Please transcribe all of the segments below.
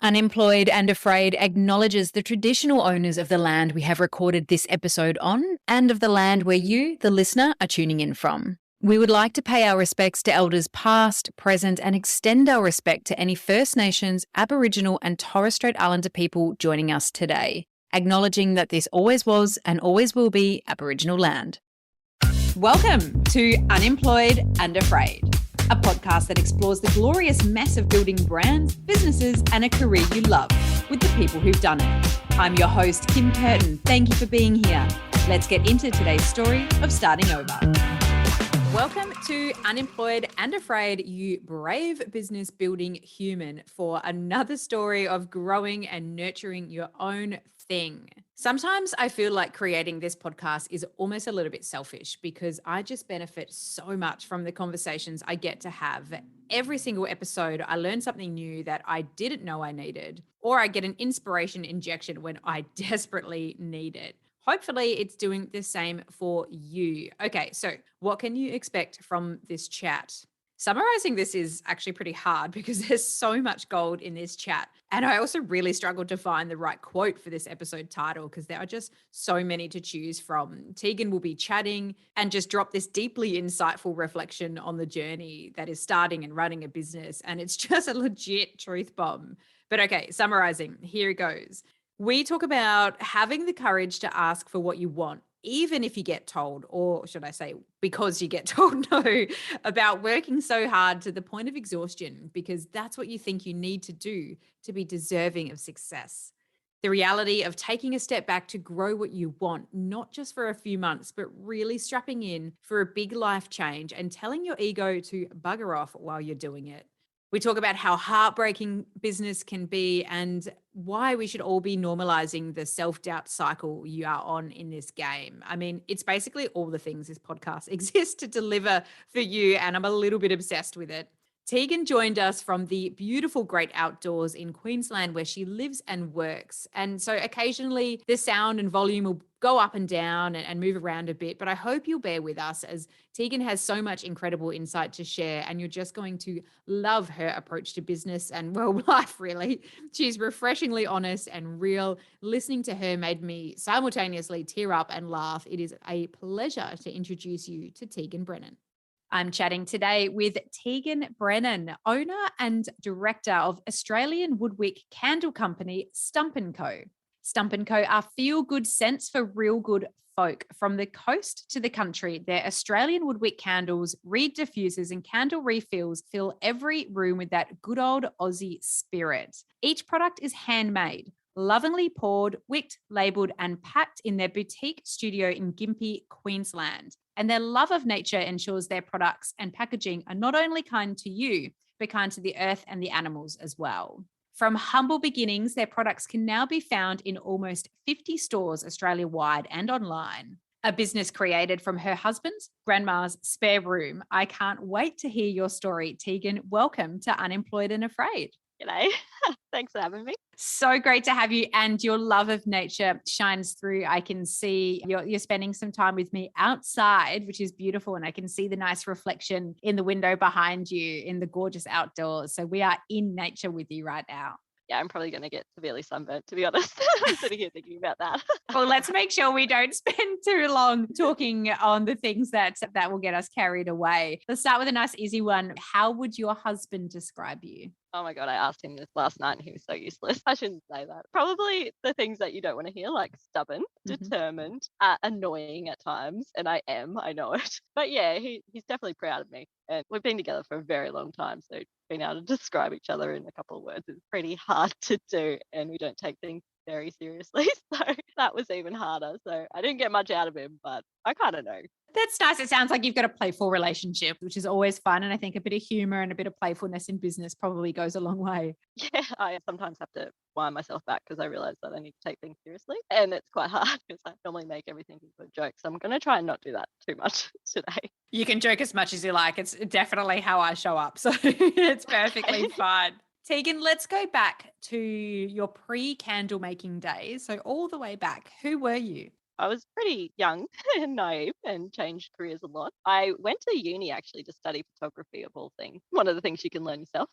Unemployed and Afraid acknowledges the traditional owners of the land we have recorded this episode on and of the land where you, the listener, are tuning in from. We would like to pay our respects to elders past, present, and extend our respect to any First Nations, Aboriginal, and Torres Strait Islander people joining us today, acknowledging that this always was and always will be Aboriginal land. Welcome to Unemployed and Afraid, a podcast that explores the glorious mess of building brands, businesses, and a career you love with the people who've done it. I'm your host, Kim Curtin. Thank you for being here. Let's get into today's story of starting over. Welcome to Unemployed and Afraid, you brave business building human, for another story of growing and nurturing your own thing. Sometimes I feel like creating this podcast is almost a little bit selfish because I just benefit so much from the conversations I get to have. Every single episode, I learn something new that I didn't know I needed, or I get an inspiration injection when I desperately need it. Hopefully it's doing the same for you. Okay, so what can you expect from this chat? Summarizing this is actually pretty hard because there's so much gold in this chat. And I also really struggled to find the right quote for this episode title because there are just so many to choose from. Tegan will be chatting and just drop this deeply insightful reflection on the journey that is starting and running a business. And it's just a legit truth bomb. But okay, summarizing, here it goes. We talk about having the courage to ask for what you want, even if you get told, or should I say, because you get told no, about working so hard to the point of exhaustion, because that's what you think you need to do to be deserving of success. The reality of taking a step back to grow what you want, not just for a few months, but really strapping in for a big life change and telling your ego to bugger off while you're doing it. We talk about how heartbreaking business can be and why we should all be normalizing the self-doubt cycle you are on in this game. I mean, it's basically all the things this podcast exists to deliver for you, and I'm a little bit obsessed with it. Tegan joined us from the beautiful great outdoors in Queensland where she lives and works. And so occasionally the sound and volume will go up and down and move around a bit, but I hope you'll bear with us as Tegan has so much incredible insight to share and you're just going to love her approach to business and, well, life really. She's refreshingly honest and real. Listening to her made me simultaneously tear up and laugh. It is a pleasure to introduce you to Tegan Brennan. I'm chatting today with Tegan Brennan, owner and director of Australian woodwick candle company Stump Co. Stump Co are feel-good scents for real good folk. From the coast to the country, their Australian woodwick candles, reed diffusers and candle refills fill every room with that good old Aussie spirit. Each product is handmade, lovingly poured, wicked, labelled and packed in their boutique studio in Gympie, Queensland. And their love of nature ensures their products and packaging are not only kind to you, but kind to the earth and the animals as well. From humble beginnings, their products can now be found in almost 50 stores Australia-wide and online. A business created from her husband's grandma's spare room. I can't wait to hear your story, Tegan. Welcome to Unemployed and Afraid. G'day. Thanks for having me. So great to have you, and your love of nature shines through. I can see you're spending some time with me outside, which is beautiful, and I can see the nice reflection in the window behind you in the gorgeous outdoors. So we are in nature with you right now. Yeah, I'm probably going to get severely sunburnt, to be honest. I'm sitting here thinking about that. Well, let's make sure we don't spend too long talking on the things that will get us carried away. Let's start with a nice easy one. How would your husband describe you? Oh my God, I asked him this last night and he was so useless. I shouldn't say that. Probably the things that you don't want to hear, like stubborn, determined, annoying at times. And I know it. But yeah, he's definitely proud of me. And we've been together for a very long time. So being able to describe each other in a couple of words is pretty hard to do. And we don't take things very seriously. So that was even harder. So I didn't get much out of him, but I kind of know. That's nice. It sounds like you've got a playful relationship, which is always fun. And I think a bit of humor and a bit of playfulness in business probably goes a long way. Yeah, I sometimes have to wind myself back because I realize that I need to take things seriously. And it's quite hard because I normally make everything into a joke. So I'm going to try and not do that too much today. You can joke as much as you like. It's definitely how I show up. So it's perfectly fine. Tegan, let's go back to your pre-candle making days. So all the way back, who were you? I was pretty young and naive and changed careers a lot. I went to uni actually to study photography of all things. One of the things you can learn yourself.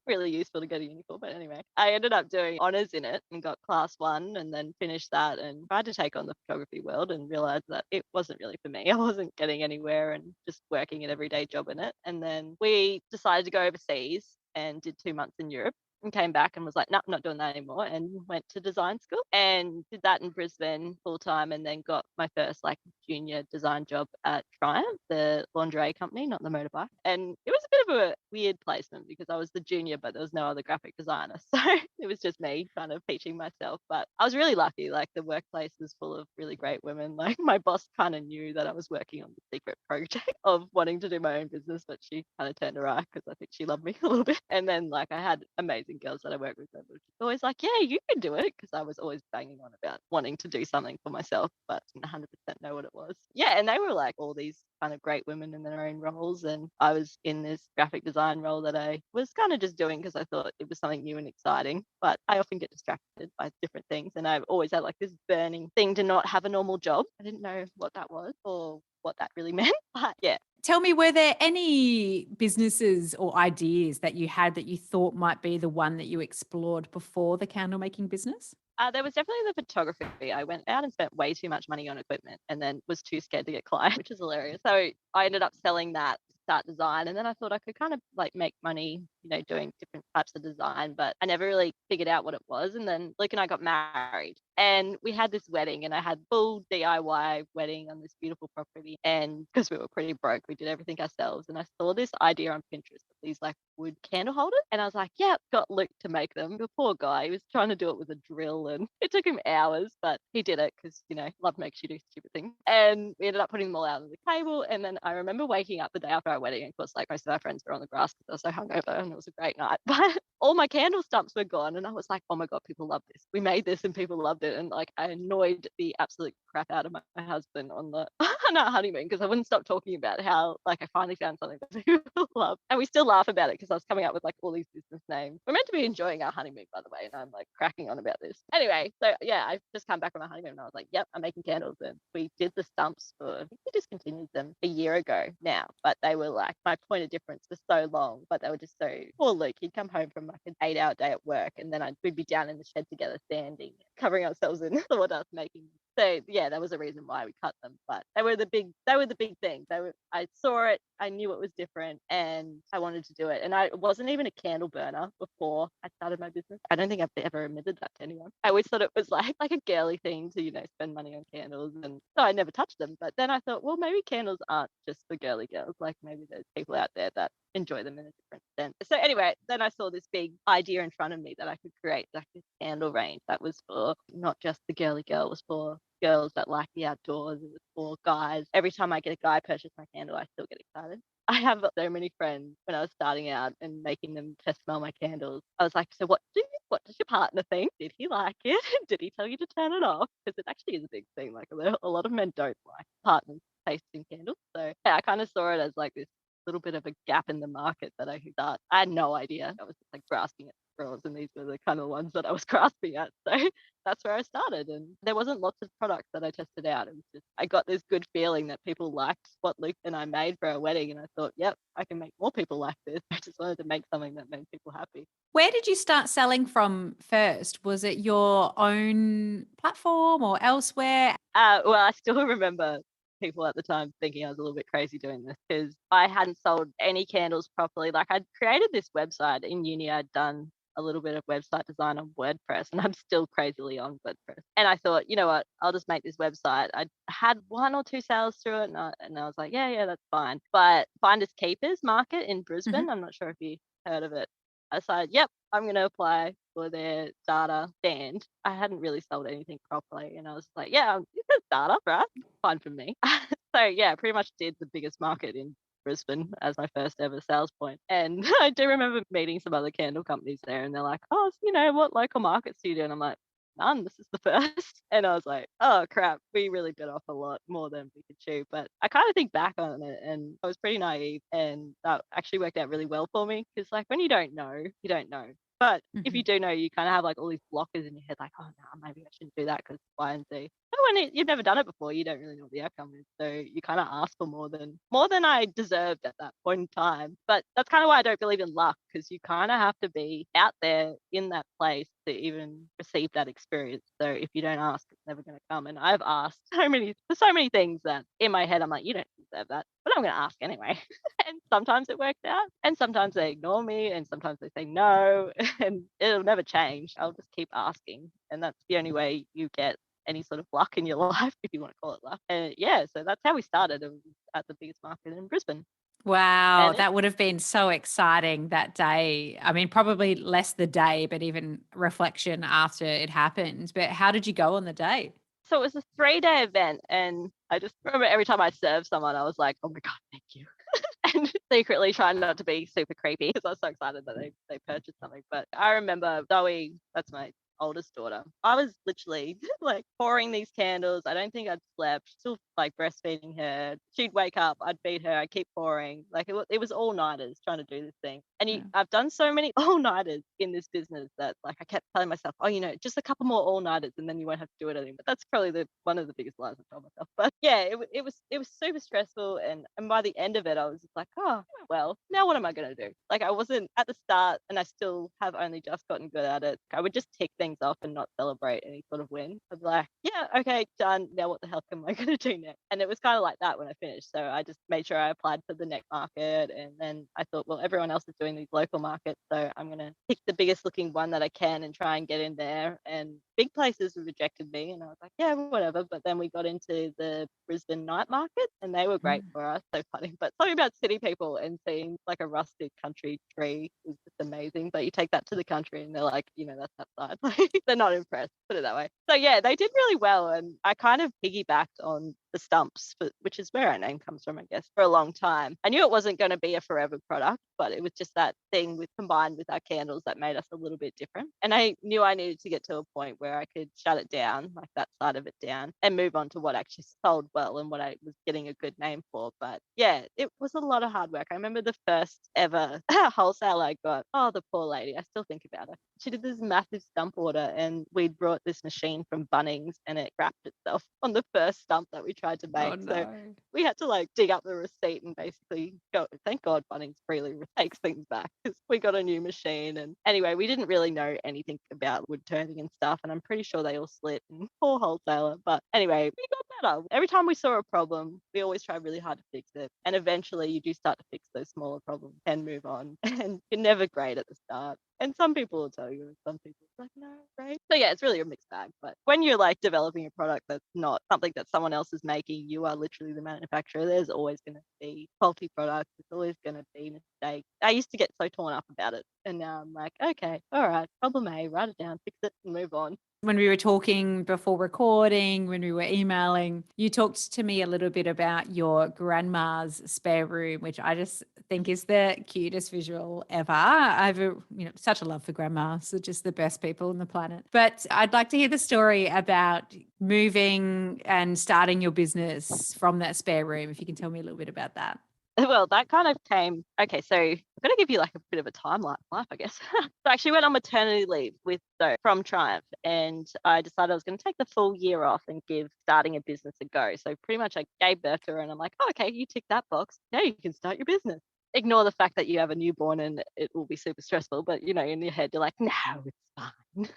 Really useful to go to uni for. But anyway, I ended up doing honours in it and got class one and then finished that and tried to take on the photography world and realized that it wasn't really for me. I wasn't getting anywhere and just working an everyday job in it. And then we decided to go overseas and did 2 months in Europe and came back and was like, no, I'm not doing that anymore, and went to design school and did that in Brisbane full time, and then got my first like junior design job at Triumph, the lingerie company, not the motorbike. And it was a bit of a weird placement because I was the junior, but there was no other graphic designer. So it was just me kind of teaching myself. But I was really lucky. Like the workplace was full of really great women. Like my boss kind of knew that I was working on the secret project of wanting to do my own business, but she kind of turned her eye because I think she loved me a little bit. And then like I had amazing girls that I worked with that were always like, yeah, you can do it, because I was always banging on about wanting to do something for myself, but didn't 100% know what it was. Yeah, and they were like all these kind of great women in their own roles, and I was in this graphic design role that I was kind of just doing because I thought it was something new and exciting. But I often get distracted by different things, and I've always had like this burning thing to not have a normal job. I didn't know what that was or what that really meant, but yeah. Tell me, were there any businesses or ideas that you had that you thought might be the one that you explored before the candle making business? There was definitely the photography. I went out and spent way too much money on equipment and then was too scared to get clients, which is hilarious. So I ended up selling that to start design. And then I thought I could kind of like make money, doing different types of design, but I never really figured out what it was. And then Luke and I got married and we had this wedding, and I had full DIY wedding on this beautiful property. And because we were pretty broke, we did everything ourselves. And I saw this idea on Pinterest of these like wood candle holders. And I was like, yeah, got Luke to make them. The poor guy, he was trying to do it with a drill and it took him hours, but he did it because, love makes you do stupid things. And we ended up putting them all out on the table. And then I remember waking up the day after our wedding. And of course, like most of our friends were on the grass because they were so hungover and it was a great night. But all my candle stumps were gone. And I was like, oh my God, people love this. We made this and people loved it. And like I annoyed the absolute crap out of my husband on the on our honeymoon because I wouldn't stop talking about how like I finally found something that people love. And we still laugh about it because I was coming up with like all these business names. We're meant to be enjoying our honeymoon, by the way, and I'm like cracking on about this. Anyway, so yeah, I just come back from my honeymoon and I was like, yep, I'm making candles. And we did the stumps for, I think we discontinued them a year ago now, but they were like my point of difference for so long, but they were just so poor Luke. He'd come home from like an 8-hour day at work and then we'd be down in the shed together sanding, covering ourselves in sawdust, making. So yeah, that was the reason why we cut them. But they were the big thing. I saw it, I knew it was different and I wanted to do it. And I wasn't even a candle burner before I started my business. I don't think I've ever admitted that to anyone. I always thought it was like a girly thing to, spend money on candles, and so I never touched them. But then I thought, well, maybe candles aren't just for girly girls. Like maybe there's people out there that enjoy them in a different sense. So anyway, then I saw this big idea in front of me that I could create like this candle range that was for not just the girly girl, it was for girls that like the outdoors, it was for guys. Every time I get a guy purchase my candle, I still get excited. I have so many friends when I was starting out and making them test smell my candles. I was like, so what does your partner think? Did he like it? Did he tell you to turn it off? Because it actually is a big thing. Like a lot of men don't like partners tasting candles. So yeah, I kind of saw it as like this little bit of a gap in the market that I could start. I had no idea. I was just like grasping at straws, and these were the kind of ones that I was grasping at. So that's where I started. And there wasn't lots of products that I tested out. It was just I got this good feeling that people liked what Luke and I made for our wedding, and I thought, yep, I can make more people like this. I just wanted to make something that made people happy. Where did you start selling from first? Was it your own platform or elsewhere? Well, I still remember people at the time thinking I was a little bit crazy doing this because I hadn't sold any candles properly. Like I'd created this website in uni. I'd done a little bit of website design on WordPress, and I'm still crazily on WordPress. And I thought, you know what, I'll just make this website. I had 1 or 2 sales through it, and I was like, yeah, that's fine. But Finders Keepers Market in Brisbane, Mhm. I'm not sure if you heard of it. I decided, yep, I'm going to apply for their starter stand. I hadn't really sold anything properly, and I was like, yeah, it's a startup, right? Fine for me. So yeah, pretty much did the biggest market in Brisbane as my first ever sales point. And I do remember meeting some other candle companies there, and they're like, oh, what local markets do you do? And I'm like, none, this is the first. And I was like, oh crap, we really bit off a lot more than we could chew. But I kind of think back on it and I was pretty naive, and that actually worked out really well for me because like when you don't know, you don't know. But if Mhm. you do know, you kind of have like all these blockers in your head, like, oh no, maybe I shouldn't do that because Y and Z. But when you've never done it before, you don't really know what the outcome is. So you kind of ask for more than I deserved at that point in time. But that's kind of why I don't believe in luck, because you kind of have to be out there in that place to even receive that experience. So if you don't ask, it's never going to come. And I've asked for so many things that in my head I'm like, you don't deserve that, but I'm going to ask anyway. And sometimes it works out, and sometimes they ignore me, and sometimes they say no, and it'll never change. I'll just keep asking, and that's the only way you get any sort of luck in your life, if you want to call it luck. And yeah, so that's how we started. It was at the biggest market in Brisbane. Wow, And it that would have been so exciting that day. I mean, probably less the day, but even reflection after it happened. But how did you go on the day? So it was a 3-day event, and I just remember every time I served someone, I was like, oh my God, thank you. And secretly trying not to be super creepy because I was so excited that they purchased something. But I remember Zoe, that's my oldest daughter. I was literally like pouring these candles. I don't think I'd slept, still like breastfeeding her. She'd wake up, I'd feed her, I'd keep pouring. Like it was all nighters trying to do this thing. And Yeah. I've done so many all nighters in this business that like I kept telling myself, oh, just a couple more all nighters and then you won't have to do it anymore. That's probably one of the biggest lies I told myself. But yeah, it was super stressful, and by the end of it, I was just like, oh, well, now what am I gonna do? Like I wasn't at the start, and I still have only just gotten good at it. I would just tick things off and not celebrate any sort of win. I'd be like, yeah, okay, done. Now what the hell am I gonna do next? And it was kind of like that when I finished. So I just made sure I applied for the next market, and then I thought, well, everyone else is doing these local markets, so I'm gonna pick the biggest looking one that I can and try and get in there. And big places rejected me, and I was like, yeah, whatever. But then we got into the Brisbane night market, and they were great Mm. for us. So funny, but something about city people and seeing like a rustic country tree is just amazing. But you take that to the country, and they're like, that's outside. Like they're not impressed. Put it that way. So yeah, they did really well, and I kind of piggybacked on the stumps, which is where our name comes from, I guess, for a long time. I knew it wasn't going to be a forever product, but it was just that thing combined with our candles that made us a little bit different. And I knew I needed to get to a point where I could shut it down, like that side of it down, and move on to what actually sold well and what I was getting a good name for. But yeah, it was a lot of hard work. I remember the first ever wholesale I got. Oh, the poor lady. I still think about her. She did this massive stump order, and we'd brought this machine from Bunnings, and it wrapped itself on the first stump that we tried to Oh make. So no. we had to like dig up the receipt and basically go. Thank God Bunnings freely takes things back, because we got a new machine. And anyway, we didn't really know anything about wood turning and stuff, and I'm pretty sure they all slit. And poor wholesaler. But anyway, we got better. Every time we saw a problem, we always try really hard to fix it, and eventually you do start to fix those smaller problems and move on. And you're never great at the start. And some people will tell you, and some people are like, no, right? So yeah, it's really a mixed bag. But when you're like developing a product that's not something that someone else is making, you are literally the manufacturer. There's always going to be faulty products. There's always going to be mistakes. I used to get so torn up about it, and now I'm like, okay, all right, problem A, write it down, fix it, and move on. When we were talking before recording, when we were emailing, you talked to me a little bit about your grandma's spare room, which I just think is the cutest visual ever. I've such a love for grandmas. They're just the best people on the planet. But I'd like to hear the story about moving and starting your business from that spare room. If you can tell me a little bit about that. Well, that kind of came. Okay, so I'm going to give you like a bit of a timeline of life, I guess. So I actually went on maternity leave from Triumph, and I decided I was going to take the full year off and give starting a business a go. So pretty much I gave birth to her, and I'm like, oh, okay, you tick that box. Now you can start your business. Ignore the fact that you have a newborn and it will be super stressful, but in your head, you're like, no, it's fine.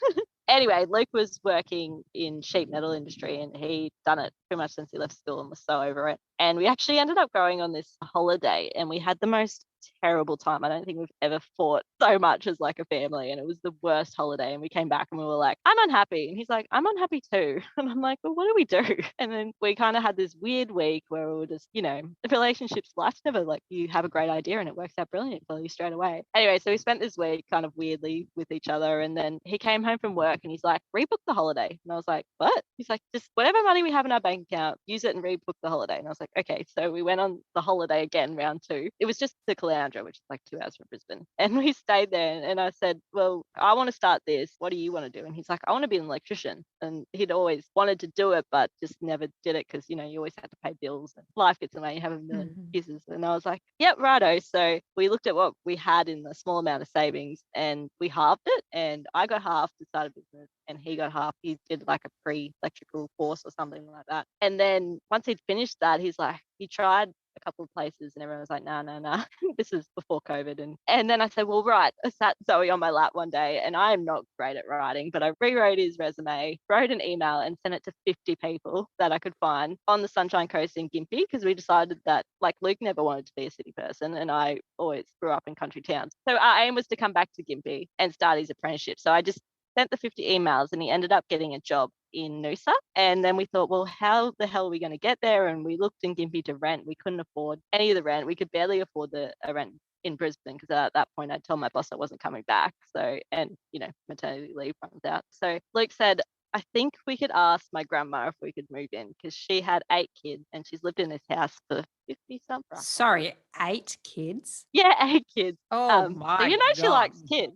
Anyway, Luke was working in sheet metal industry, and he'd done it pretty much since he left school and was so over it. And we actually ended up going on this holiday, and we had the most terrible time. I don't think we've ever fought so much as like a family, and it was the worst holiday. And we came back and we were like, I'm unhappy. And he's like, I'm unhappy too. And I'm like, well, what do we do? And then we kind of had this weird week where we were just, the relationships, life's never like you have a great idea and it works out brilliant for you straight away. Anyway, so we spent this week kind of weirdly with each other. And then he came home from work and he's like, rebook the holiday. And I was like, what? He's like, just whatever money we have in our bank account, use it and rebook the holiday. And I was like, okay. So we went on the holiday again, round 2. It was just to Caloundra, which is like 2 hours from Brisbane. And we stayed there and I said, well, I want to start this. What do you want to do? And he's like, I want to be an electrician. And he'd always wanted to do it, but just never did it because, you know, you always had to pay bills and life gets in the way. You have a million pieces. And I was like, yep, righto. So we looked at what we had in the small amount of savings and we halved it. And I got half to start a business and he got half. He did like a pre-electrical course or something like that. And then once he'd finished that, he's like, he tried a couple of places and everyone was like, no. This is before COVID. And then I said, well, right. I sat Zoe on my lap one day and I am not great at writing, but I rewrote his resume, wrote an email and sent it to 50 people that I could find on the Sunshine Coast in Gympie because we decided that like Luke never wanted to be a city person and I always grew up in country towns. So our aim was to come back to Gympie and start his apprenticeship. So I just sent the 50 emails and he ended up getting a job in Noosa. And then we thought, well, how the hell are we going to get there? And we looked in Gympie to rent. We couldn't afford any of the rent. We could barely afford the rent in Brisbane because at that point I'd told my boss I wasn't coming back. So, and, you know, maternity leave runs out. So Luke said, I think we could ask my grandma if we could move in because she had 8 kids and she's lived in this house for 50 something. Sorry, 8 kids? Yeah, 8 kids. Oh So my you know she God. likes kids.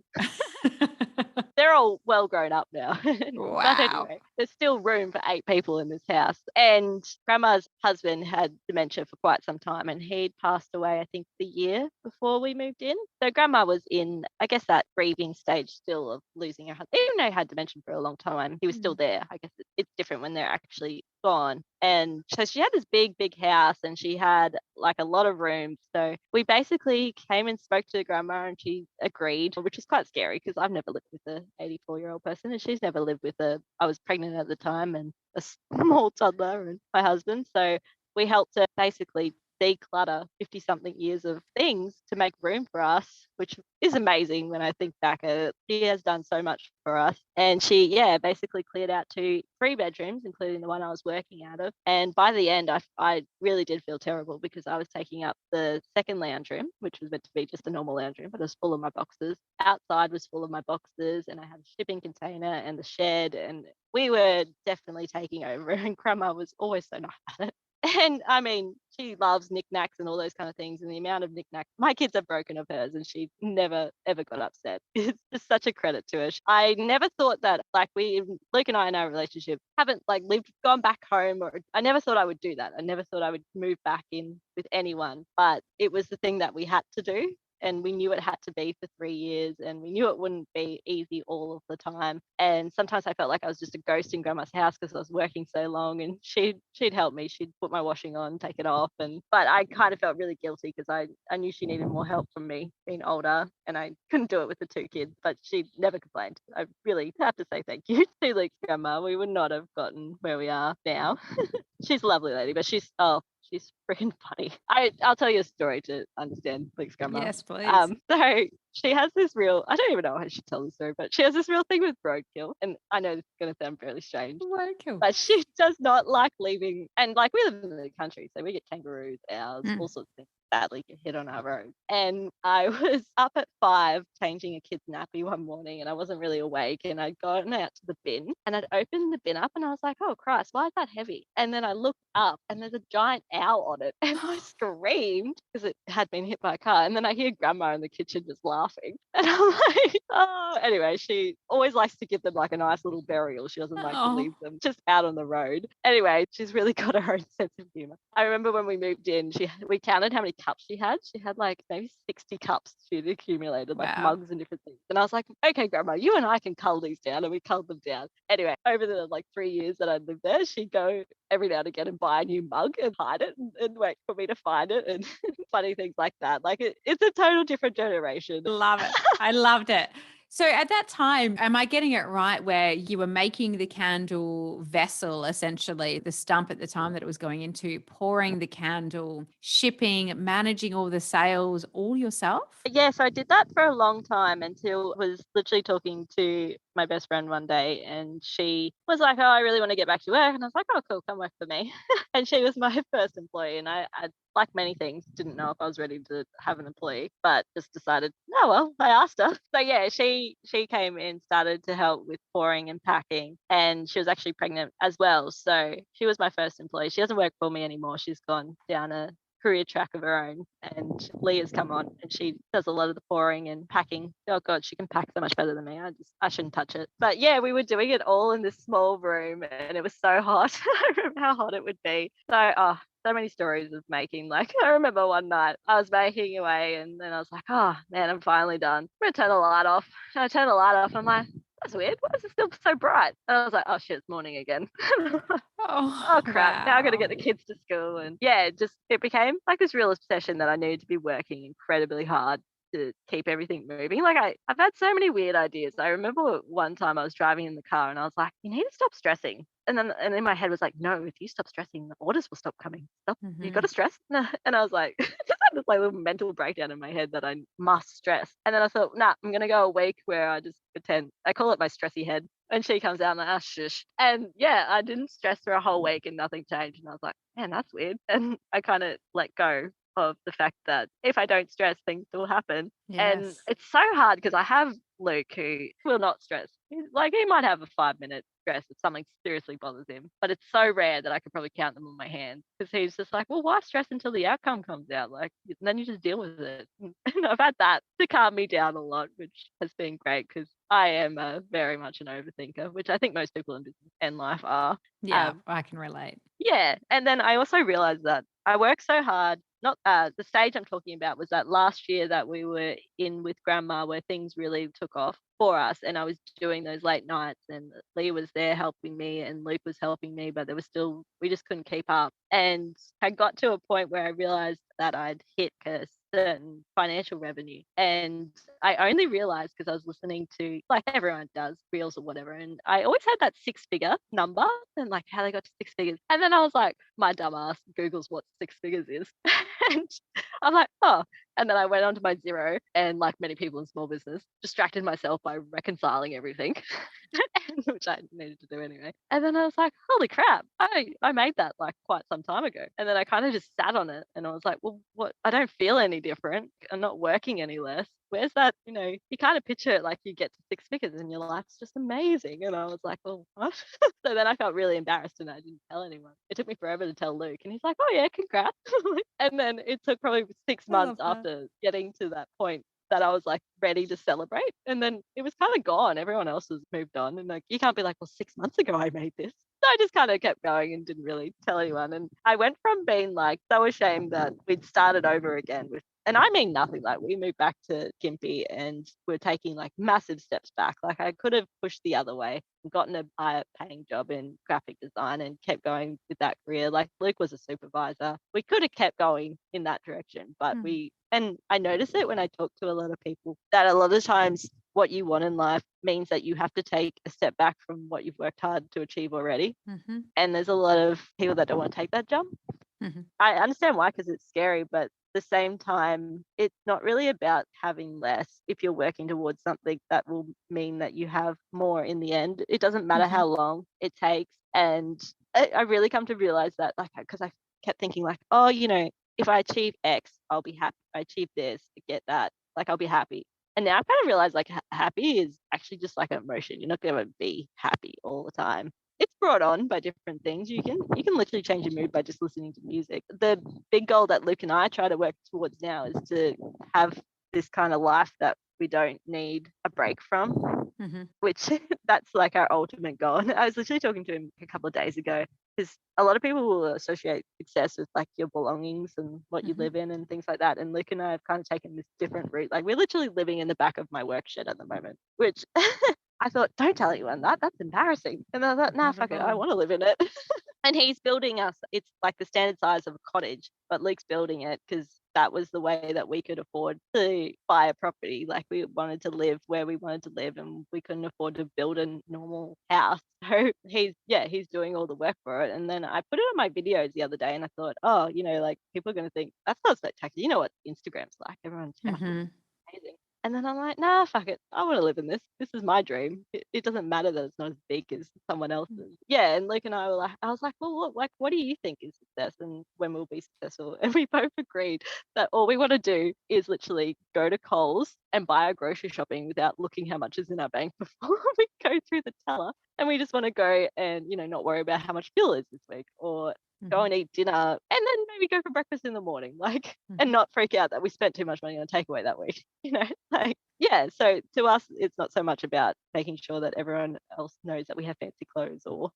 They're all well grown up now. Wow. But anyway, there's still room for 8 people in this house. And grandma's husband had dementia for quite some time and he'd passed away, I think, the year before we moved in. So grandma was in, I guess, that grieving stage still of losing her husband. Even though he had dementia for a long time, he was still there. I guess it's different when they're actually gone. And so she had this big house and she had like a lot of rooms. So we basically came and spoke to grandma and she agreed, which is quite scary because I've never lived with an 84-year-old person and she's never lived with I was pregnant at the time and a small toddler and my husband. So we helped her basically declutter 50 something years of things to make room for us, which is amazing when I think back at it. She has done so much for us. And she, basically cleared out 3 bedrooms, including the one I was working out of. And by the end, I really did feel terrible because I was taking up the second lounge room, which was meant to be just a normal lounge room, but it was full of my boxes. Outside was full of my boxes and I had a shipping container and the shed and we were definitely taking over and grandma was always so nice at it. And I mean, she loves knickknacks and all those kind of things. And the amount of knickknacks my kids have broken of hers, and she never ever got upset. It's just such a credit to her. I never thought that like Luke and I in our relationship haven't like gone back home, or I never thought I would do that. I never thought I would move back in with anyone, but it was the thing that we had to do. And we knew it had to be for 3 years and we knew it wouldn't be easy all of the time. And sometimes I felt like I was just a ghost in grandma's house because I was working so long and she'd help me. She'd put my washing on, take it off. But I kind of felt really guilty because I knew she needed more help from me being older and I couldn't do it with the 2 kids, but she never complained. I really have to say thank you to Luke's grandma. We would not have gotten where we are now. She's a lovely lady, but she's freaking funny. I'll tell you a story to understand Luke's grandma. Yes, please. So she has this I don't even know how I should tell this story, but she has this real thing with roadkill. And I know this is going to sound fairly strange. Roadkill. But she does not like leaving. And like we live in the country, so we get kangaroos, owls, all sorts of things badly get hit on our road. And I was up at 5 changing a kid's nappy one morning and I wasn't really awake and I'd gone out to the bin and I'd opened the bin up and I was like, oh Christ, why is that heavy? And then I looked up and there's a giant owl on it and I screamed because it had been hit by a car. And then I hear grandma in the kitchen just laughing and I'm like, oh, anyway, she always likes to give them like a nice little burial. She doesn't like to leave them just out on the road. Anyway, she's really got her own sense of humor. I remember when we moved in, we counted how many cups she had. She had like maybe 60 cups she'd accumulated, like mugs and different things. And I was like, okay, grandma, you and I can cull these down. And we culled them down. Anyway, over the like 3 years that I'd lived there, she'd go every now and again and buy a new mug and hide it and wait for me to find it and funny things like that. Like it's a total different generation. Love it. I loved it. So at that time, am I getting it right where you were making the candle vessel, essentially, the stump at the time that it was going into, pouring the candle, shipping, managing all the sales all yourself? Yes, I did that for a long time until I was literally talking to my best friend one day, and she was like, oh, I really want to get back to work. And I was like, oh, cool, come work for me. And she was my first employee. And I, like many things, didn't know if I was ready to have an employee, but just decided, oh, well, I asked her. So yeah, she came in, started to help with pouring and packing. And she was actually pregnant as well. So she was my first employee. She doesn't work for me anymore. She's gone down a career track of her own, and Leah's come on and she does a lot of the pouring and packing. Oh god, she can pack so much better than me. I shouldn't touch it. But yeah, we were doing it all in this small room and it was so hot. I remember how hot it would be. So many stories of making. Like, I remember one night I was making away and then I was like, oh man, I'm finally done. I'm gonna turn the light off. And I turned the light off. I'm like, that's weird. Why is it still so bright? And I was like, oh shit, it's morning again. Oh crap, now I gotta get the kids to school. And yeah, it became like this real obsession that I needed to be working incredibly hard to keep everything moving. Like I've had so many weird ideas. I remember one time I was driving in the car and I was like, you need to stop stressing. And in my head was like, no, if you stop stressing, the orders will stop coming. Stop. You got to stress. And I was like, just had this like little mental breakdown in my head that I must stress. And then I thought, nah, I'm gonna go a week where I just pretend. I call it my stressy head. And she comes out and I'm like, ah, shush. And yeah, I didn't stress for a whole week and nothing changed. And I was like, man, that's weird. And I kind of let go of the fact that if I don't stress, things will happen. And Yes. it's so hard because I have Luke who will not stress. He might have a 5 minute stress if something seriously bothers him, but it's so rare that I could probably count them on my hand because he's just like, well, why stress until the outcome comes out? Like, then you just deal with it. And I've had that to calm me down a lot, which has been great because I am very much an overthinker, which I think most people in business and life are. Yeah, I can relate. Yeah. And then I also realized that I work so hard. Not the stage I'm talking about was that last year that we were in with grandma where things really took off for us. And I was doing those late nights and Leah was there helping me and Luke was helping me, but we just couldn't keep up. And I got to a point where I realized that I'd hit a certain financial revenue. And I only realized because I was listening to, like everyone does, reels or whatever. And I always had that 6-figure number and like how they got to 6 figures. And then I was like, my dumb ass Googles what 6 figures is. And I'm like, oh. And then I went on to my zero and like many people in small business, distracted myself by reconciling everything, which I needed to do anyway. And then I was like, holy crap, I made that like quite some time ago. And then I kind of just sat on it and I was like, well, what? I don't feel any different. I'm not working any less. Where's that? You kind of picture it like you get to 6 figures and your life's just amazing. And I was like, well, what? So then I felt really embarrassed and I didn't tell anyone. It took me forever to tell Luke. And he's like, oh, yeah, congrats. And then it took probably 6 months after getting to that point that I was like ready to celebrate. And then it was kind of gone. Everyone else has moved on. And like, you can't be like, well, 6 months ago I made this. So I just kind of kept going and didn't really tell anyone. And I went from being like so ashamed that we'd started over again with, and I mean nothing, like we moved back to Gympie and we're taking like massive steps back. Like I could have pushed the other way and gotten a higher paying job in graphic design and kept going with that career. Like Luke was a supervisor. We could have kept going in that direction, but and I notice it when I talk to a lot of people that a lot of times what you want in life means that you have to take a step back from what you've worked hard to achieve already. And there's a lot of people that don't want to take that jump. I understand why, because it's scary, but at the same time, it's not really about having less if you're working towards something that will mean that you have more in the end. It doesn't matter how long it takes. And I really come to realize that, like, because I kept thinking like, oh, if I achieve X, I'll be happy. If I achieve this, I get that, like I'll be happy. And now I kind of realize like happy is actually just like an emotion. You're not going to be happy all the time. It's brought on by different things. You can literally change your mood by just listening to music. The big goal that Luke and I try to work towards now is to have this kind of life that we don't need a break from, which that's like our ultimate goal. And I was literally talking to him a couple of days ago because a lot of people will associate success with like your belongings and what you live in and things like that. And Luke and I have kind of taken this different route. Like we're literally living in the back of my work shed at the moment, which I thought, don't tell anyone that. That's embarrassing. And then I thought, nah, fuck it. I want to live in it. And he's building us. It's like the standard size of a cottage, but Luke's building it because that was the way that we could afford to buy a property. Like we wanted to live where we wanted to live and we couldn't afford to build a normal house. So he's doing all the work for it. And then I put it on my videos the other day and I thought, oh, like people are going to think that's not spectacular. You know what Instagram's like. Everyone's amazing. And then I'm like, nah, fuck it. I want to live in this. This is my dream. It doesn't matter that it's not as big as someone else's. Yeah. And Luke and I were like, I was like, well, like, what do you think is success and when we'll be successful? And we both agreed that all we want to do is literally go to Coles and buy our grocery shopping without looking how much is in our bank before we go through the teller. And we just want to go and, not worry about how much bill is this week or go and eat dinner and then maybe go for breakfast in the morning, like, and not freak out that we spent too much money on takeaway that week, like, yeah. So to us, it's not so much about making sure that everyone else knows that we have fancy clothes or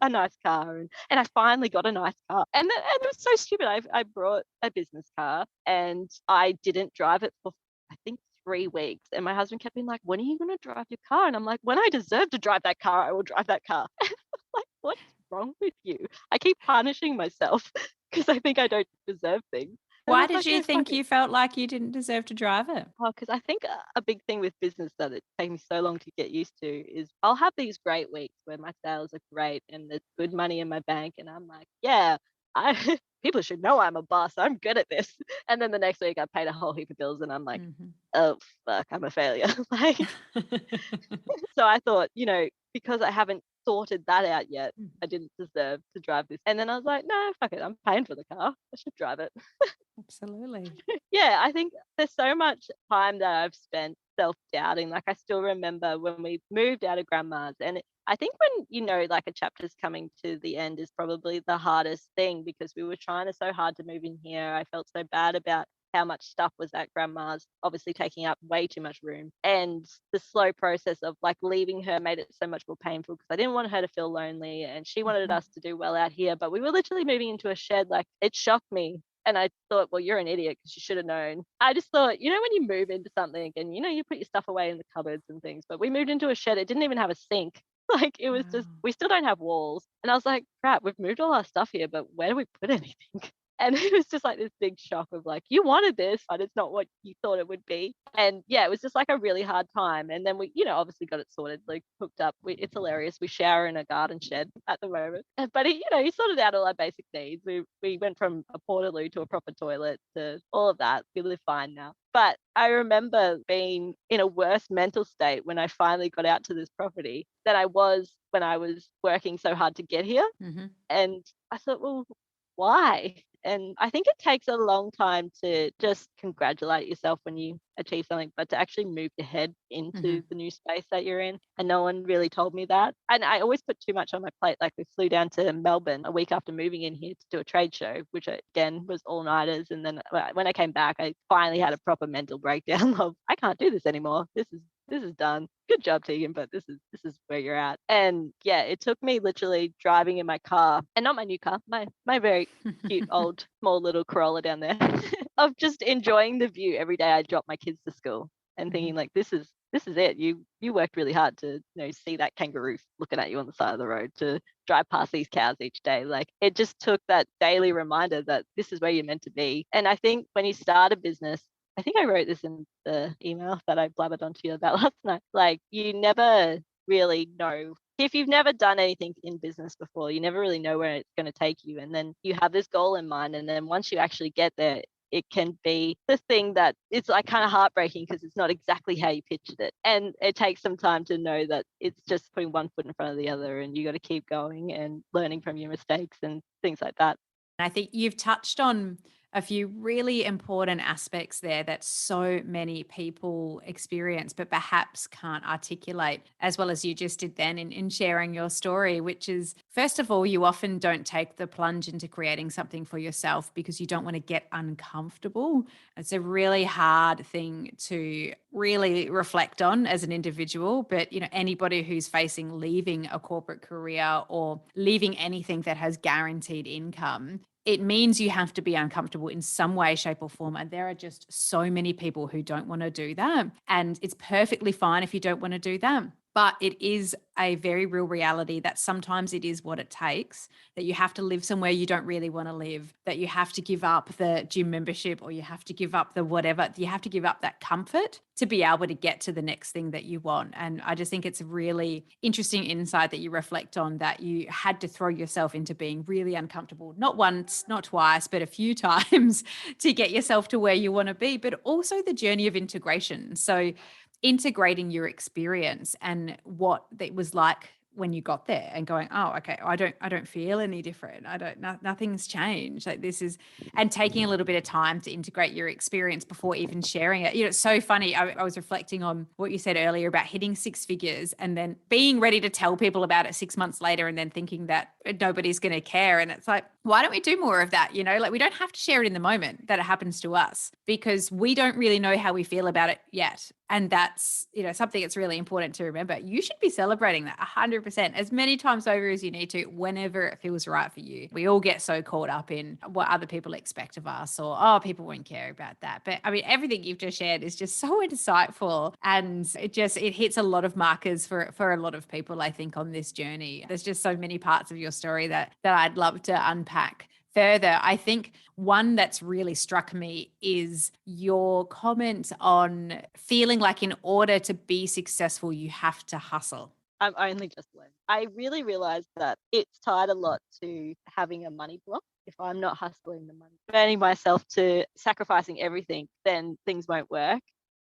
a nice car. And I finally got a nice car. And it was so stupid. I brought a business car and I didn't drive it for, I think, 3 weeks. And my husband kept being like, when are you going to drive your car? And I'm like, when I deserve to drive that car, I will drive that car. Like, what's wrong with you? I keep punishing myself because I think I don't deserve things. And I Why was did like, you no, think fuck it. you felt like you didn't deserve to drive it? Oh, because I think a big thing with business that it takes me so long to get used to is I'll have these great weeks where my sales are great and there's good money in my bank, and I'm like, yeah, I people should know I'm a boss. I'm good at this. And then the next week I paid a whole heap of bills, and I'm like, oh fuck, I'm a failure. Like, so I thought, because I haven't sorted that out yet, I didn't deserve to drive this. And then I was like, no, fuck it, I'm paying for the car. I should drive it. Absolutely. Yeah, I think there's so much time that I've spent self-doubting. Like, I still remember when we moved out of grandma's, and I think when, like, a chapter's coming to the end is probably the hardest thing, because we were trying so hard to move in here. I felt so bad about how much stuff was at grandma's, obviously taking up way too much room. And the slow process of, like, leaving her made it so much more painful because I didn't want her to feel lonely and she wanted us to do well out here. But we were literally moving into a shed. Like, it shocked me. And I thought, well, you're an idiot because you should have known. I just thought, when you move into something and, you put your stuff away in the cupboards and things, but we moved into a shed. It didn't even have a sink. Like, it was just, we still don't have walls. And I was like, crap, we've moved all our stuff here, but where do we put anything? And it was just like this big shock of, like, you wanted this, but it's not what you thought it would be. And yeah, it was just like a really hard time. And then we, obviously got it sorted, like hooked up. It's hilarious. We shower in a garden shed at the moment. But he sorted out all our basic needs. We went from a portaloo to a proper toilet to all of that. We live fine now. But I remember being in a worse mental state when I finally got out to this property than I was when I was working so hard to get here. And I thought, well, why? And I think it takes a long time to just congratulate yourself when you achieve something, but to actually move your head into the new space that you're in. And no one really told me that. And I always put too much on my plate. Like, we flew down to Melbourne a week after moving in here to do a trade show, which again was all-nighters. And then when I came back, I finally had a proper mental breakdown of, I can't do this anymore. This is done. Good job, Tegan, but this is where you're at. And yeah, it took me literally driving in my car, and not my new car, my very cute old small little Corolla down there, of just enjoying the view every day I drop my kids to school and thinking, like, this is it. You worked really hard to, see that kangaroo looking at you on the side of the road, to drive past these cows each day. Like, it just took that daily reminder that this is where you're meant to be. And I think when you start a business, I think I wrote this in the email that I blabbered onto you about last night. Like, you never really know. If you've never done anything in business before, you never really know where it's going to take you. And then you have this goal in mind. And then once you actually get there, it can be the thing that it's like kind of heartbreaking because it's not exactly how you pictured it. And it takes some time to know that it's just putting one foot in front of the other, and you got to keep going and learning from your mistakes and things like that. I think you've touched on a few really important aspects there that so many people experience, but perhaps can't articulate as well as you just did then in sharing your story, which is, first of all, you often don't take the plunge into creating something for yourself because you don't want to get uncomfortable. It's a really hard thing to really reflect on as an individual, but anybody who's facing leaving a corporate career or leaving anything that has guaranteed income, it means you have to be uncomfortable in some way, shape, or form. And there are just so many people who don't want to do that. And it's perfectly fine if you don't want to do that. But it is a very real reality that sometimes it is what it takes, that you have to live somewhere you don't really want to live, that you have to give up the gym membership, or you have to give up the whatever, you have to give up that comfort to be able to get to the next thing that you want. And I just think it's a really interesting insight that you reflect on, that you had to throw yourself into being really uncomfortable, not once, not twice, but a few times to get yourself to where you want to be, but also the journey of integration. So integrating your experience and what it was like when you got there, and going, oh, okay, I don't feel any different. Nothing's changed. Like, this is, and taking a little bit of time to integrate your experience before even sharing it. It's so funny. I was reflecting on what you said earlier about hitting six figures and then being ready to tell people about it 6 months later, and then thinking that nobody's going to care. And it's like, why don't we do more of that? Like, we don't have to share it in the moment that it happens to us, because we don't really know how we feel about it yet. And that's, something that's really important to remember. You should be celebrating that 100% as many times over as you need to, whenever it feels right for you. We all get so caught up in what other people expect of us, or, oh, people won't care about that. But I mean, everything you've just shared is just so insightful, and it hits a lot of markers for a lot of people, I think, on this journey. There's just so many parts of your story that I'd love to unpack further. I think one that's really struck me is your comment on feeling like in order to be successful, you have to hustle. I'm only just learning. I really realized that it's tied a lot to having a money block. If I'm not hustling the money, burning myself to sacrificing everything, then things won't work.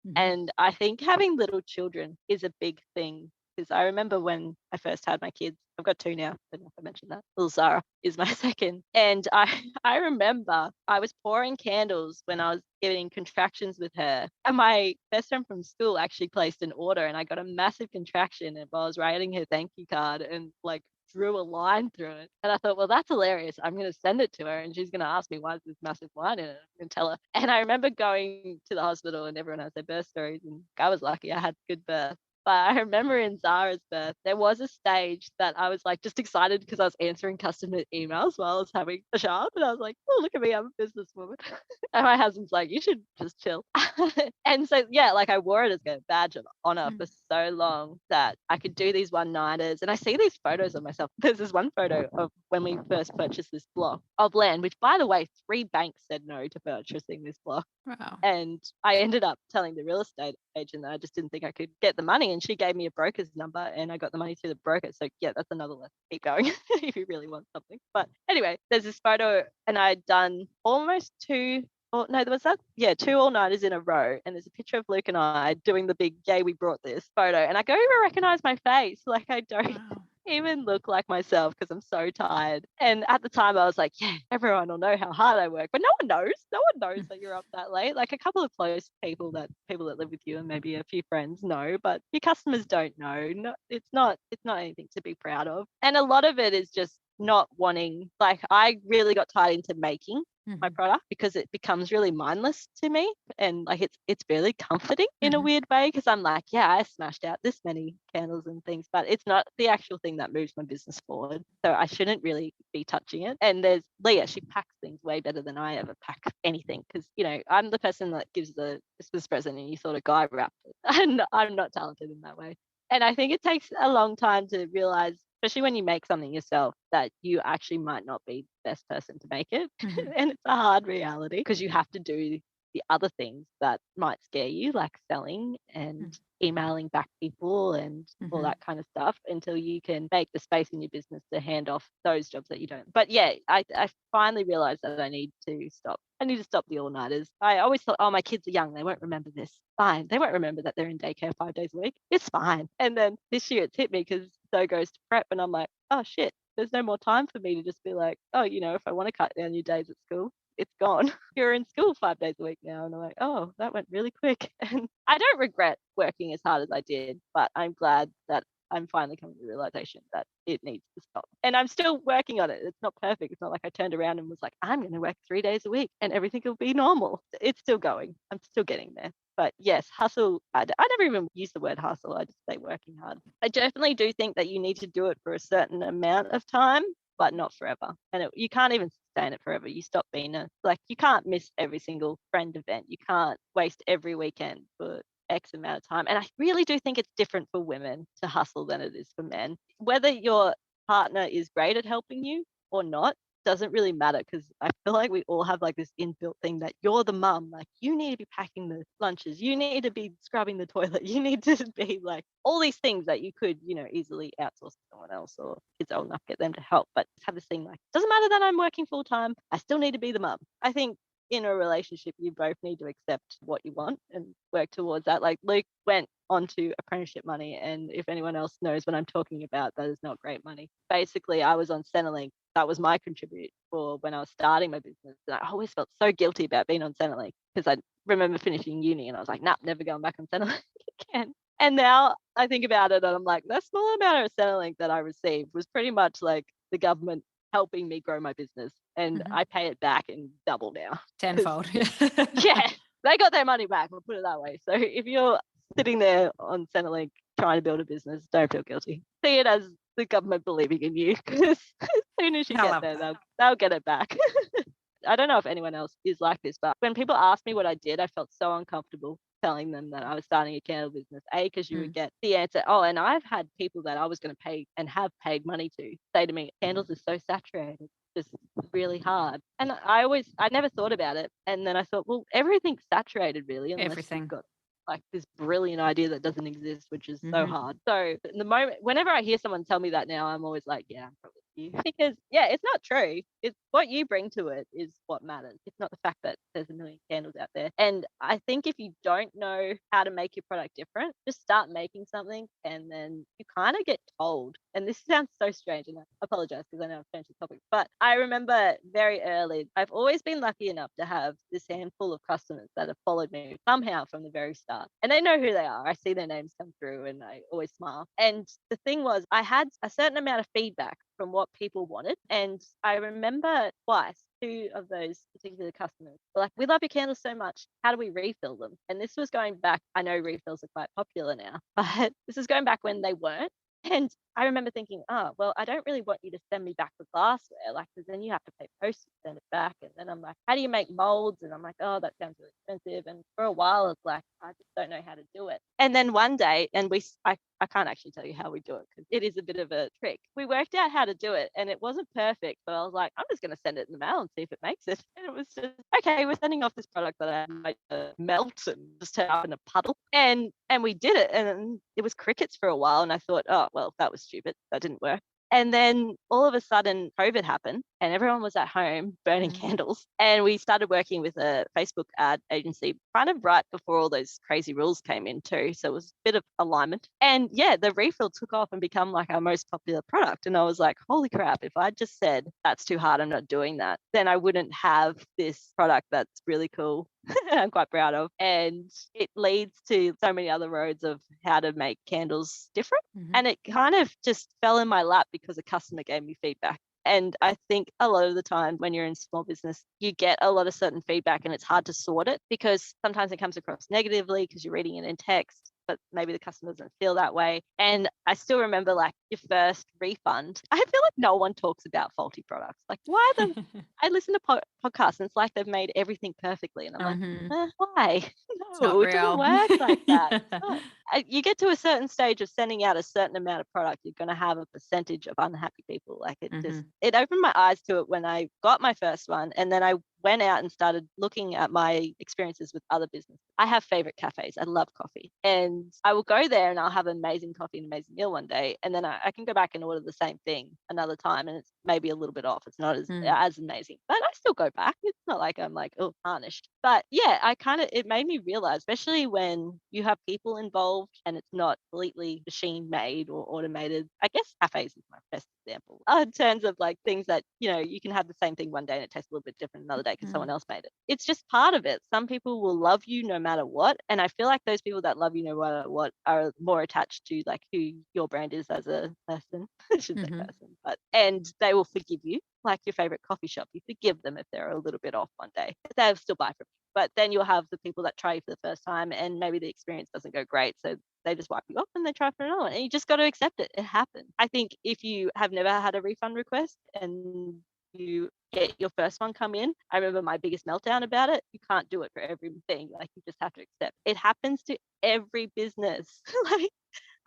Mhm. And I think having little children is a big thing, because I remember when I first had my kids. I've got two now. I don't know if I mentioned that. Little Sarah is my second. And I remember I was pouring candles when I was getting contractions with her. And my best friend from school actually placed an order, and I got a massive contraction while I was writing her thank you card, and like drew a line through it. And I thought, well, that's hilarious. I'm going to send it to her, and she's going to ask me, why is this massive line in it? I'm going to tell her. And I remember going to the hospital, and everyone has their birth stories. And I was lucky I had a good birth. But I remember in Zara's birth, there was a stage that I was like just excited because I was answering customer emails while I was having a child. And I was like, oh, look at me, I'm a businesswoman. And my husband's like, you should just chill. And so, yeah, like I wore it as a badge of honor for so long that I could do these one-nighters. And I see these photos of myself. There's this one photo of when we first purchased this block of land, which, by the way, 3 banks said no to purchasing this block. Wow. And I ended up telling the real estate agent that I just didn't think I could get the money. And she gave me a broker's number, and I got the money through the broker. So, yeah, that's another lesson. Keep going if you really want something. But anyway, there's this photo, and I'd done almost two. Oh, no, there was that. Yeah, 2 all-nighters in a row. And there's a picture of Luke and I doing the big, yay, we brought this photo. And I don't even recognize my face. Like, I don't Wow. even look like myself because I'm so tired. And at the time, I was like, yeah, everyone will know how hard I work. But no one knows. No one knows that you're up that late. Like a couple of close people that live with you and maybe a few friends know, but your customers don't know. No, it's not anything to be proud of. And a lot of it is just not wanting, like I really got tied into making my product because it becomes really mindless to me, and like it's really comforting in a weird way, because I'm like, yeah, I smashed out this many candles and things, but it's not the actual thing that moves my business forward, so I shouldn't really be touching it. And there's Leah, she packs things way better than I ever pack anything, because I'm the person that gives the Christmas present and you sort of guy wrap it, and I'm not talented in that way. And I think it takes a long time to realize, especially when you make something yourself, that you actually might not be the best person to make it. And it's a hard reality, because you have to do the other things that might scare you, like selling and emailing back people and all that kind of stuff, until you can make the space in your business to hand off those jobs that you don't. But yeah, I finally realized that I need to stop. I need to stop the all-nighters. I always thought, oh, my kids are young, they won't remember this. Fine. They won't remember that they're in daycare 5 days a week. It's fine. And then this year it's hit me, because so goes to prep, and I'm like, oh shit, there's no more time for me to just be like, oh, if I want to cut down your days at school, it's gone. You're in school 5 days a week now. And I'm like, oh, that went really quick. And I don't regret working as hard as I did, but I'm glad that I'm finally coming to the realization that it needs to stop. And I'm still working on it. It's not perfect. It's not like I turned around and was like, I'm going to work 3 days a week and everything will be normal. It's still going. I'm still getting there. But yes, hustle. I never even use the word hustle. I just say working hard. I definitely do think that you need to do it for a certain amount of time, but not forever. And you can't even sustain it forever. You stop being you can't miss every single friend event. You can't waste every weekend for X amount of time. And I really do think it's different for women to hustle than it is for men. Whether your partner is great at helping you or not doesn't really matter, because I feel like we all have like this inbuilt thing that you're the mum, like you need to be packing the lunches, you need to be scrubbing the toilet, you need to be like all these things that you could, easily outsource to someone else, or kids old enough, get them to help. But have this thing like, doesn't matter that I'm working full time, I still need to be the mum. I think in a relationship, you both need to accept what you want and work towards that. Like Luke went onto apprenticeship money, and if anyone else knows what I'm talking about, that is not great money. Basically, I was on Centrelink. That was my contribute for when I was starting my business. And I always felt so guilty about being on Centrelink, because I remember finishing uni and I was like, nah, never going back on Centrelink again. And now I think about it and I'm like, that small amount of Centrelink that I received was pretty much like the government helping me grow my business. And I pay it back in double now. Tenfold. Yeah, they got their money back, we'll put it that way. So if you're sitting there on Centrelink trying to build a business, don't feel guilty. See it as the government believing in you, because as soon as you get there, they'll get it back. I don't know if anyone else is like this, but when people ask me what I did, I felt so uncomfortable telling them that I was starting a candle business. Because you would get the answer, oh, and I've had people that I was going to pay and have paid money to say to me, candles are so saturated, just really hard. And I never thought about it. And then I thought, well, everything's saturated really, unless you've got like this brilliant idea that doesn't exist, which is so hard. So in the moment, whenever I hear someone tell me that now, I'm always like, yeah, I'm probably you. Because it's not true. It's what you bring to it is what matters. It's not the fact that there's a million candles out there. And I think if you don't know how to make your product different, just start making something and then you kind of get told. And this sounds so strange, and I apologize because I know I've changed the topic, but I remember very early, I've always been lucky enough to have this handful of customers that have followed me somehow from the very start. And they know who they are. I see their names come through and I always smile. And the thing was, I had a certain amount of feedback from what people wanted. And I remember twice, two of those particular customers were like, we love your candles so much. How do we refill them? And this was going back, I know refills are quite popular now, but this is going back when they weren't. And I remember thinking, oh, well, I don't really want you to send me back the glassware, like, because then you have to pay postage to send it back. And then I'm like, how do you make molds? And I'm like, oh, that sounds really expensive. And for a while, it's like, I just don't know how to do it. And then one day, and I can't actually tell you how we do it because it is a bit of a trick. We worked out how to do it and it wasn't perfect, but I was like, I'm just going to send it in the mail and see if it makes it. And it was just, okay, we're sending off this product that I might melt and just turn up in a puddle. And we did it, and it was crickets for a while. And I thought, oh, well, that was stupid. That didn't work. And then all of a sudden COVID happened and everyone was at home burning candles. And we started working with a Facebook ad agency kind of right before all those crazy rules came in too. So it was a bit of alignment. And the refill took off and become like our most popular product. And I was like, holy crap, if I just said that's too hard, I'm not doing that, then I wouldn't have this product that's really cool. I'm quite proud of. And it leads to so many other roads of how to make candles different. And it kind of just fell in my lap because a customer gave me feedback. And I think a lot of the time when you're in small business, you get a lot of certain feedback and it's hard to sort it because sometimes it comes across negatively because you're reading it in text, but maybe the customer doesn't feel that way. And I still remember like your first refund. I feel like no one talks about faulty products. Like I listen to podcasts and it's like they've made everything perfectly. And I'm like, why? No, it doesn't work like that. You get to a certain stage of sending out a certain amount of product, you're going to have a percentage of unhappy people. Like it opened my eyes to it when I got my first one. And then I went out and started looking at my experiences with other businesses. I have favorite cafes. I love coffee. And I will go there and I'll have amazing coffee and amazing meal one day. And then I can go back and order the same thing another time. And it's maybe a little bit off. It's not as amazing, but I still go back. It's not like I'm like, oh, tarnished. But it made me realize, especially when you have people involved and it's not completely machine made or automated. I guess cafes is my best example in terms of like things that, you can have the same thing one day and it tastes a little bit different another day because someone else made it. It's just part of it. Some people will love you no matter what. And I feel like those people that love you no matter what are more attached to like who your brand is as a person. I should say person, and they will forgive you. Like your favorite coffee shop, you forgive them if they're a little bit off one day. They'll still buy from you. But then you'll have the people that try you for the first time and maybe the experience doesn't go great. So they just wipe you off and they try for another one. And you just got to accept it. It happens. I think if you have never had a refund request and you get your first one come in. I remember my biggest meltdown about it. You can't do it for everything. Like, you just have to accept it happens to every business. Like,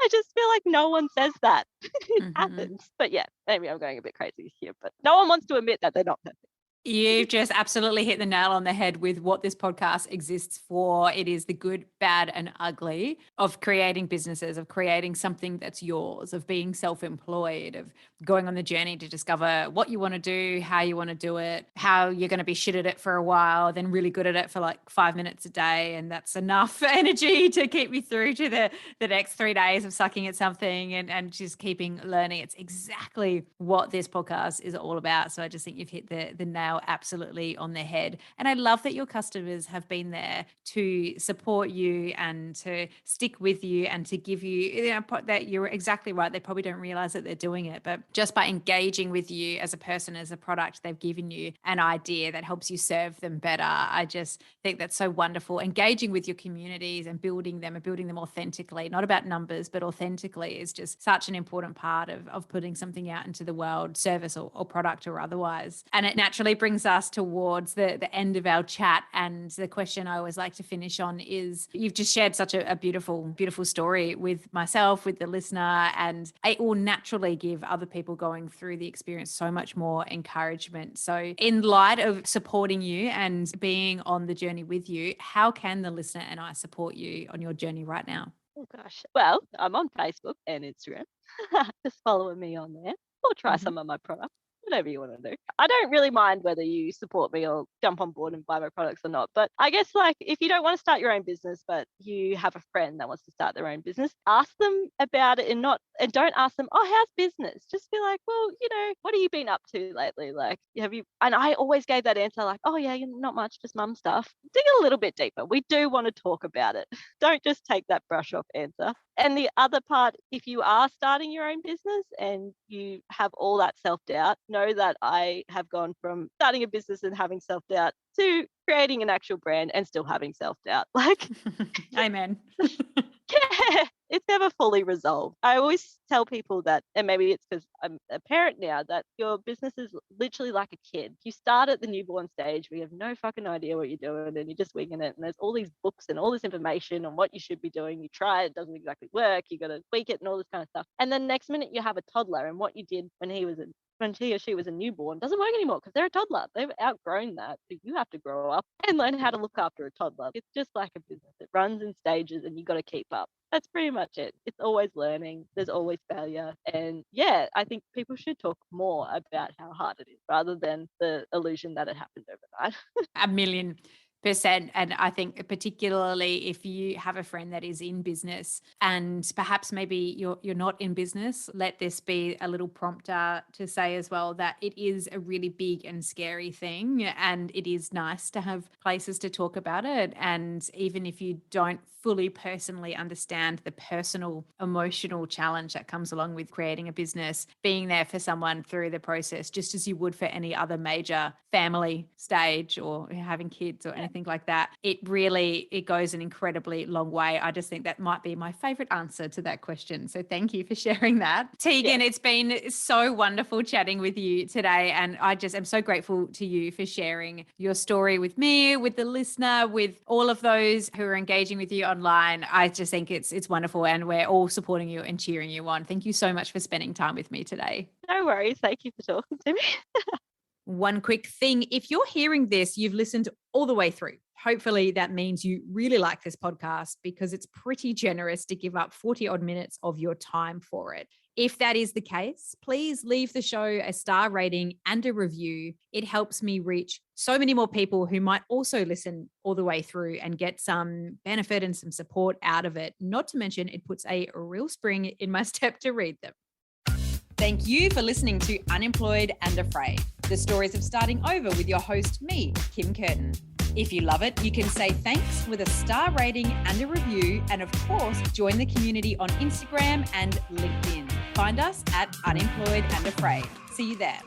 I just feel like no one says that. It happens. But yeah, maybe I'm going a bit crazy here, but no one wants to admit that they're not perfect. You've just absolutely hit the nail on the head with what this podcast exists for. It is the good, bad, and ugly of creating businesses, of creating something that's yours, of being self-employed, of going on the journey to discover what you want to do, how you want to do it, how you're going to be shit at it for a while, then really good at it for like 5 minutes a day. And that's enough energy to keep you through to the next 3 days of sucking at something and just keeping learning. It's exactly what this podcast is all about. So I just think you've hit the nail absolutely on the head. And I love that your customers have been there to support you and to stick with you and to give you, that you're exactly right. They probably don't realize that they're doing it, but just by engaging with you as a person, as a product, they've given you an idea that helps you serve them better. I just think that's so wonderful. Engaging with your communities and building them authentically, not about numbers, but authentically, is just such an important part of putting something out into the world, service or product or otherwise. And it naturally brings us towards the end of our chat. And the question I always like to finish on is, you've just shared such a beautiful, beautiful story with myself, with the listener, and it will naturally give other people going through the experience so much more encouragement. So in light of supporting you and being on the journey with you, how can the listener and I support you on your journey right now? Oh gosh. Well, I'm on Facebook and Instagram. Just follow me on there or try some of my products. Whatever you want to do. I don't really mind whether you support me or jump on board and buy my products or not. But I guess, like, if you don't want to start your own business, but you have a friend that wants to start their own business, ask them about it and don't ask them, oh, how's business? Just be like, well, what have you been up to lately? Like, have you? And I always gave that answer like, oh yeah, not much, just mum stuff. Dig a little bit deeper. We do want to talk about it. Don't just take that brush off answer. And the other part, if you are starting your own business and you have all that self-doubt, know that I have gone from starting a business and having self-doubt to creating an actual brand and still having self-doubt. Like, Amen. yeah, it's never fully resolved. I always tell people that, and maybe it's because I'm a parent now, that your business is literally like a kid. You start at the newborn stage where you have no fucking idea what you're doing and you're just winging it. And there's all these books and all this information on what you should be doing. You try it doesn't exactly work. You got to tweak it and all this kind of stuff. And then next minute you have a toddler, and what you did when he or she was a newborn doesn't work anymore because they're a toddler. They've outgrown that. So you have to grow up and learn how to look after a toddler. It's just like a business. It runs in stages and you got to keep up. That's pretty much it. It's always learning. There's always failure. And yeah, I think people should talk more about how hard it is rather than the illusion that it happened overnight. 1,000,000%. And I think particularly if you have a friend that is in business and perhaps maybe you're not in business, let this be a little prompter to say as well that it is a really big and scary thing. And it is nice to have places to talk about it. And even if you don't fully personally understand the personal emotional challenge that comes along with creating a business, being there for someone through the process, just as you would for any other major family stage or having kids or anything like that, it goes an incredibly long way. I just think that might be my favorite answer to that question. So thank you for sharing that. Tegan, It's been so wonderful chatting with you today. And I just am so grateful to you for sharing your story with me, with the listener, with all of those who are engaging with you online. I just think it's wonderful, and we're all supporting you and cheering you on. Thank you so much for spending time with me today. No worries. Thank you for talking to me. One quick thing, if you're hearing this, you've listened all the way through. Hopefully that means you really like this podcast, because it's pretty generous to give up 40 odd minutes of your time for it. If that is the case, please leave the show a star rating and a review. It helps me reach so many more people who might also listen all the way through and get some benefit and some support out of it. Not to mention, it puts a real spring in my step to read them. Thank you for listening to Unemployed and Afraid, the stories of starting over with your host, me, Kim Curtin. If you love it, you can say thanks with a star rating and a review, and of course, join the community on Instagram and LinkedIn. Find us at Unemployed and Afraid. See you there.